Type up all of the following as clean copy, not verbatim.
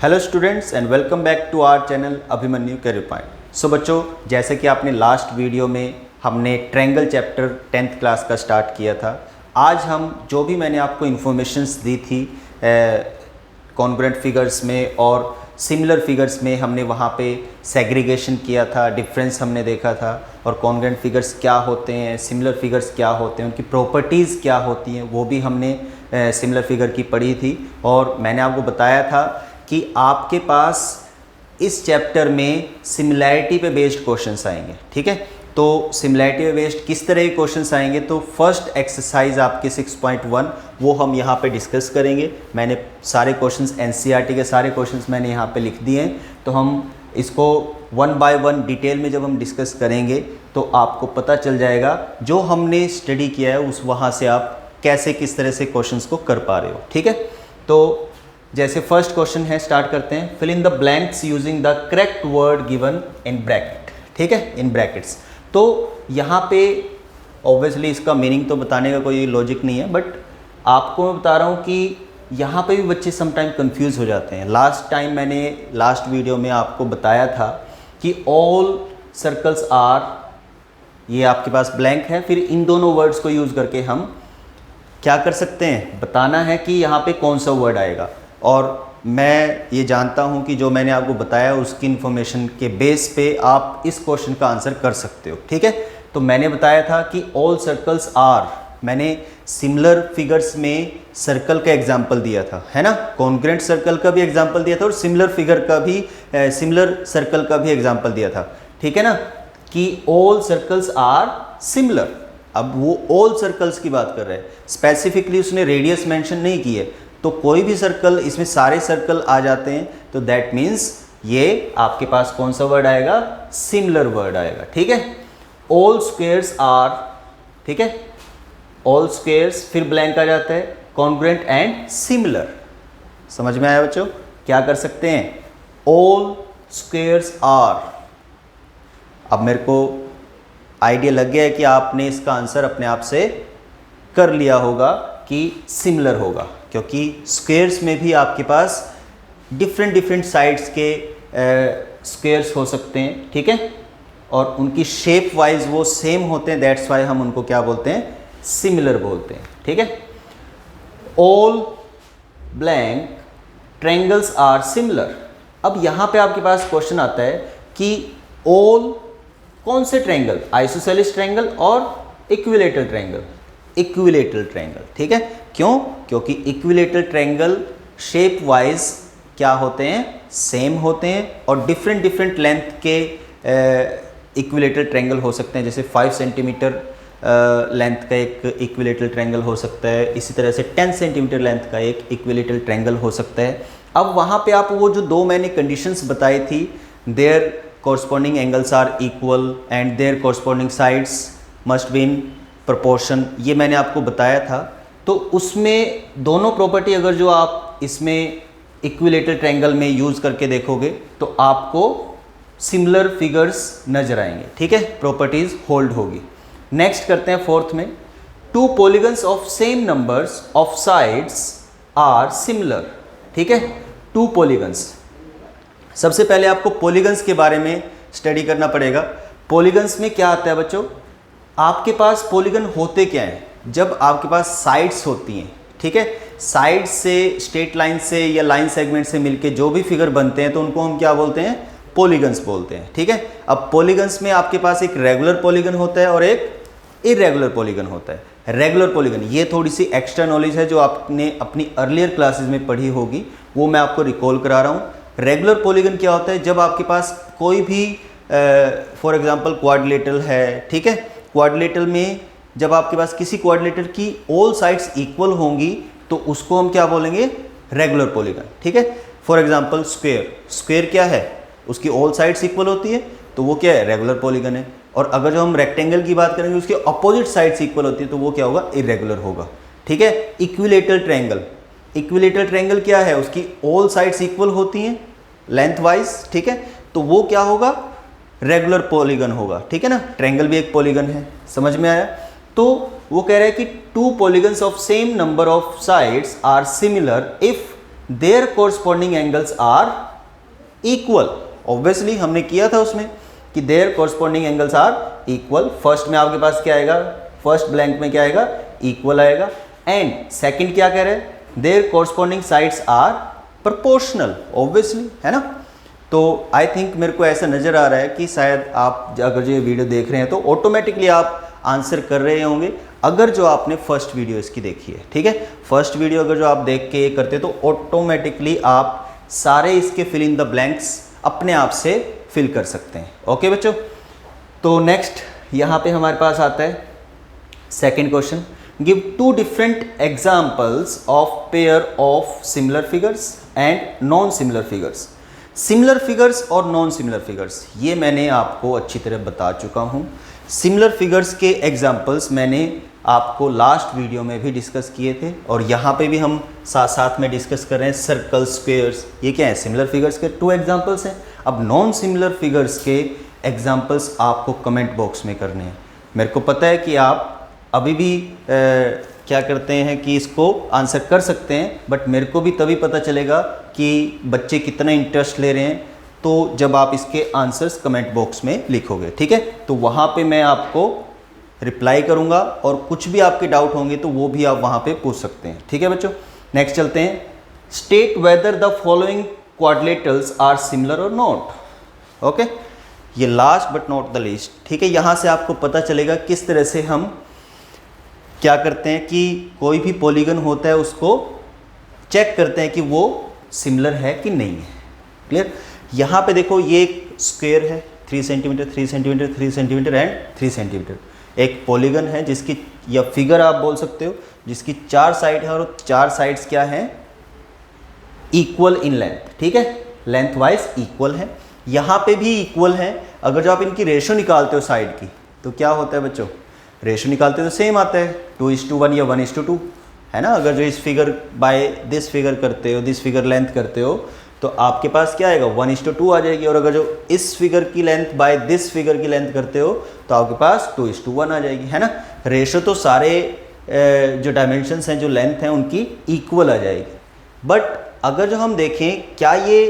Hello students and welcome back to our channel Abhimanyu career point. So बच्चों, जैसे कि आपने लास्ट वीडियो में हमने ट्रायंगल चैप्टर 10th क्लास का स्टार्ट किया था। आज हम जो भी मैंने आपको इन्फॉर्मेशंस दी थी कॉन्ग्रुएंट फिगर्स में और सिमिलर फिगर्स में, हमने वहाँ पे सेग्रीगेशन किया था, डिफरेंस हमने देखा था और कॉन्ग्रुएंट फिगर्स क्या होते हैं, सिमिलर फिगर्स क्या होते हैं, उनकी प्रॉपर्टीज़ क्या होती हैं, वो भी हमने सिमिलर फिगर की पढ़ी थी। और मैंने आपको बताया था कि आपके पास इस चैप्टर में सिमिलैरिटी पे बेस्ड क्वेश्चंस आएंगे। ठीक है, तो सिमिलैरिटी पे बेस्ड किस तरह के क्वेश्चंस आएंगे, तो फर्स्ट एक्सरसाइज आपके 6.1 वो हम यहाँ पे डिस्कस करेंगे। मैंने सारे क्वेश्चंस एनसीईआरटी के सारे क्वेश्चंस मैंने यहाँ पे लिख दिए हैं, तो हम इसको वन बाय वन डिटेल में जब हम डिस्कस करेंगे तो आपको पता चल जाएगा जो हमने स्टडी किया है उस वहाँ से आप कैसे किस तरह से क्वेश्चंस को कर पा रहे हो। ठीक है, तो जैसे फर्स्ट क्वेश्चन है, स्टार्ट करते हैं। Fill in the blanks using the correct word given in bracket. ठीक है, इन ब्रैकेट्स। तो यहाँ पे ऑब्वियसली इसका मीनिंग तो बताने का कोई लॉजिक नहीं है, बट आपको मैं बता रहा हूँ कि यहाँ पे भी बच्चे समटाइम कंफ्यूज हो जाते हैं। लास्ट टाइम मैंने लास्ट वीडियो में आपको बताया था कि ऑल सर्कल्स आर, ये आपके पास ब्लैंक है, फिर इन दोनों वर्ड्स को यूज़ करके हम क्या कर सकते हैं, बताना है कि यहाँ पे कौन सा वर्ड आएगा। और मैं ये जानता हूँ कि जो मैंने आपको बताया उसकी इन्फॉर्मेशन के बेस पे आप इस क्वेश्चन का आंसर कर सकते हो। ठीक है, तो मैंने बताया था कि ऑल सर्कल्स आर, मैंने सिमिलर फिगर्स में सर्कल का एग्जाम्पल दिया था, है ना, कॉन्ग्रुएंट सर्कल का भी एग्जाम्पल दिया था और सिमिलर फिगर का भी, सिमिलर सर्कल का भी एग्जाम्पल दिया था। ठीक है ना, कि ऑल सर्कल्स आर सिमिलर। अब वो ऑल सर्कल्स की बात कर रहे हैं, स्पेसिफिकली उसने रेडियस मेंशन नहीं की है, तो कोई भी सर्कल, इसमें सारे सर्कल आ जाते हैं, तो दैट मीन्स ये आपके पास कौन सा वर्ड आएगा, सिमिलर वर्ड आएगा। ठीक है, ऑल स्क्वायर्स आर, ठीक है, ऑल स्क्वायर्स, फिर ब्लैंक आ जाता है, कॉन्ग्रुएंट एंड सिमिलर। समझ में आया बच्चों? क्या कर सकते हैं, ऑल स्क्वायर्स आर। अब मेरे को आइडिया लग गया है कि आपने इसका आंसर अपने आप से कर लिया होगा कि सिमिलर होगा, क्योंकि स्क्वायर्स में भी आपके पास डिफरेंट साइड्स के स्क्वायर्स हो सकते हैं। ठीक है, और उनकी शेप वाइज वो सेम होते हैं, दैट्स वाई हम उनको क्या बोलते हैं, सिमिलर बोलते हैं। ठीक है, all blank triangles are similar. अब यहाँ पे आपके पास क्वेश्चन आता है कि ऑल कौन से ट्रायंगल, आइसोसेलेस ट्रायंगल और इक्विलेटरल ट्रायंगल। इक्विलेटरल ट्रायंगल, ठीक है, क्यों? क्योंकि इक्विलेटरल ट्रायंगल शेप वाइज क्या होते हैं, सेम होते हैं, और डिफरेंट लेंथ के इक्विलेटरल ट्रायंगल हो सकते हैं। जैसे 5 सेंटीमीटर लेंथ का एक इक्विलेटरल ट्रायंगल हो सकता है, इसी तरह से 10 सेंटीमीटर लेंथ का एक इक्विलेटरल ट्रायंगल हो सकता है। अब वहाँ पे आप वो जो दो मैंने कंडीशंस बताई थी, there corresponding angles are equal and their corresponding sides must be in proportion, ये मैंने आपको बताया था। तो उसमें दोनों प्रॉपर्टी अगर जो आप इसमें इक्विलेटरल ट्रायंगल में यूज़ करके देखोगे तो आपको सिमिलर फिगर्स नजर आएंगे। ठीक है, प्रॉपर्टीज होल्ड होगी। नेक्स्ट करते हैं फोर्थ में, two polygons of same numbers of sides are similar. ठीक है, टू पॉलीगन्स। सबसे पहले आपको पॉलीगन्स के बारे में स्टडी करना पड़ेगा। पॉलीगन्स में क्या आता है बच्चों, आपके पास पॉलीगन होते क्या हैं, जब आपके पास साइड्स होती हैं। ठीक है, साइड से, स्ट्रेट लाइन से या लाइन सेगमेंट से मिलके जो भी फिगर बनते हैं तो उनको हम क्या बोलते हैं, पॉलीगन्स बोलते हैं। ठीक है, अब पॉलीगन्स में आपके पास एक रेगुलर पॉलीगन होता है और एक इरेगुलर पॉलीगन होता है। रेगुलर पॉलीगन, ये थोड़ी सी एक्स्ट्रा नॉलेज है जो आपने अपनी अर्लियर क्लासेज में पढ़ी होगी, वो मैं आपको रिकॉल करा रहा हूँ। रेगुलर पॉलीगन क्या होता है, जब आपके पास कोई भी फॉर एग्जांपल क्वाड्रिलेटरल है। ठीक है, क्वाड्रिलेटरल में जब आपके पास किसी क्वाड्रिलेटरल की ऑल साइड्स इक्वल होंगी तो उसको हम क्या बोलेंगे, रेगुलर पॉलीगन। ठीक है, फॉर एग्जांपल स्क्वायर, स्क्वायर क्या है, उसकी ऑल साइड्स इक्वल होती है तो वो क्या है, रेगुलर पॉलीगन है। और अगर जो हम रेक्टेंगल की बात करेंगे उसके अपोजिट साइड्स इक्वल होती है तो वो क्या होगा, इरेगुलर होगा। ठीक है, इक्विलेटरल ट्रायंगल, इक्विलेटरल ट्रायंगल क्या है, उसकी ऑल साइड्स इक्वल होती हैं लेंथ वाइज। ठीक है, तो वो क्या होगा, रेगुलर पॉलीगन होगा। ठीक है ना, ट्रायंगल भी एक पॉलीगन है। समझ में आया? तो वो कह रहे हैं कि two polygons of same number of sides are similar if their corresponding angles are equal. Obviously हमने किया था उसमें कि their corresponding angles are equal. First में आपके पास क्या आएगा, फर्स्ट ब्लैंक में क्या आएगा, इक्वल आएगा। एंड सेकंड क्या कह रहे हैं, their corresponding sides are proportional, obviously, है ना। तो आई थिंक मेरे को ऐसा नज़र आ रहा है कि शायद आप अगर जो ये वीडियो देख रहे हैं तो ऑटोमेटिकली आप आंसर कर रहे होंगे अगर जो आपने फर्स्ट वीडियो इसकी देखी है, ठीक है। फर्स्ट वीडियो अगर जो आप देख के ये करते तो ऑटोमेटिकली आप सारे इसके फिल इन द ब्लैंक्स अपने आप से फिल कर सकते हैं। ओके बच्चों, तो नेक्स्ट यहाँ पे हमारे पास आता है second question, give two different examples of pair of similar figures and non similar figures. Similar figures और नॉन सिमिलर फिगर्स ये मैंने आपको अच्छी तरह बता चुका हूँ। सिमिलर फिगर्स के एग्जाम्पल्स मैंने आपको लास्ट वीडियो में भी डिस्कस किए थे और यहाँ पे भी हम साथ साथ में डिस्कस कर रहे हैं। सर्कल, स्क्वेयर्स, ये क्या है, सिमिलर फिगर्स के 2 एग्जाम्पल्स हैं। अब नॉन सिमिलर फिगर्स के एग्जाम्पल्स आपको कमेंट बॉक्स में करने हैं। मेरे को पता है कि आप अभी भी क्या करते हैं कि इसको आंसर कर सकते हैं, बट मेरे को भी तभी पता चलेगा कि बच्चे कितना इंटरेस्ट ले रहे हैं तो जब आप इसके आंसर्स कमेंट बॉक्स में लिखोगे, ठीक है। तो वहाँ पे मैं आपको रिप्लाई करूँगा और कुछ भी आपके डाउट होंगे तो वो भी आप वहाँ पे पूछ सकते हैं, ठीक है बच्चों। नेक्स्ट चलते हैं, state whether the following quadrilaterals are similar और नॉट। ओके, ये last but not the least, ठीक है। यहाँ से आपको पता चलेगा किस तरह से हम क्या करते हैं कि कोई भी पॉलीगन होता है उसको चेक करते हैं कि वो सिमिलर है कि नहीं है। क्लियर। यहाँ पे देखो ये एक स्क्वायर है 3 centimetre 3 centimetre 3 centimetre and 3 centimetre. एक पॉलीगन है जिसकी, या फिगर आप बोल सकते हो, जिसकी 4 साइड है और 4 साइड्स क्या हैं, इक्वल इन लेंथ, ठीक है, लेंथ वाइज इक्वल है। यहाँ पे भी इक्वल है। अगर जो आप इनकी रेशो निकालते हो साइड की तो क्या होता है बच्चों, रेशो निकालते हो तो सेम आता है 2:1 या 1:2, है ना। अगर जो इस फिगर बाय दिस फिगर करते हो, दिस फिगर लेंथ करते हो तो आपके पास क्या आएगा, 1:2 आ जाएगी। और अगर जो इस फिगर की लेंथ बाय दिस फिगर की लेंथ करते हो तो आपके पास 2:1 आ जाएगी, है ना। रेशो तो सारे जो डायमेंशंस हैं, जो लेंथ हैं, उनकी इक्वल आ जाएगी। बट अगर जो हम देखें क्या ये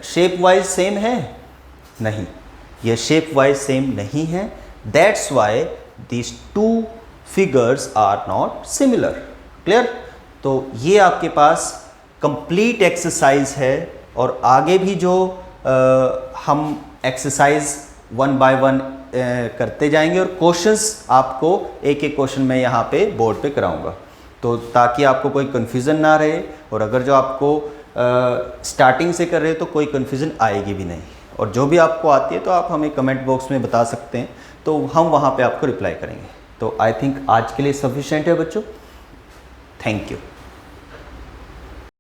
शेप वाइज सेम है, नहीं, ये शेप वाइज सेम नहीं है। That's why these 2 figures are not similar। Clear. तो ये आपके पास कंप्लीट एक्सरसाइज है और आगे भी जो हम एक्सरसाइज 1 बाय 1 करते जाएंगे और क्वेश्चंस आपको एक एक क्वेश्चन मैं यहाँ पे बोर्ड पे कराऊंगा, तो ताकि आपको कोई कन्फ्यूज़न ना रहे। और अगर जो आपको स्टार्टिंग से कर रहे हो तो कोई कन्फ्यूज़न आएगी भी नहीं। और जो भी आपको आती है तो आप हमें कमेंट बॉक्स में बता सकते हैं, तो हम वहाँ पे आपको रिप्लाई करेंगे। तो आई थिंक आज के लिए सफिशिएंट है बच्चों। Thank you.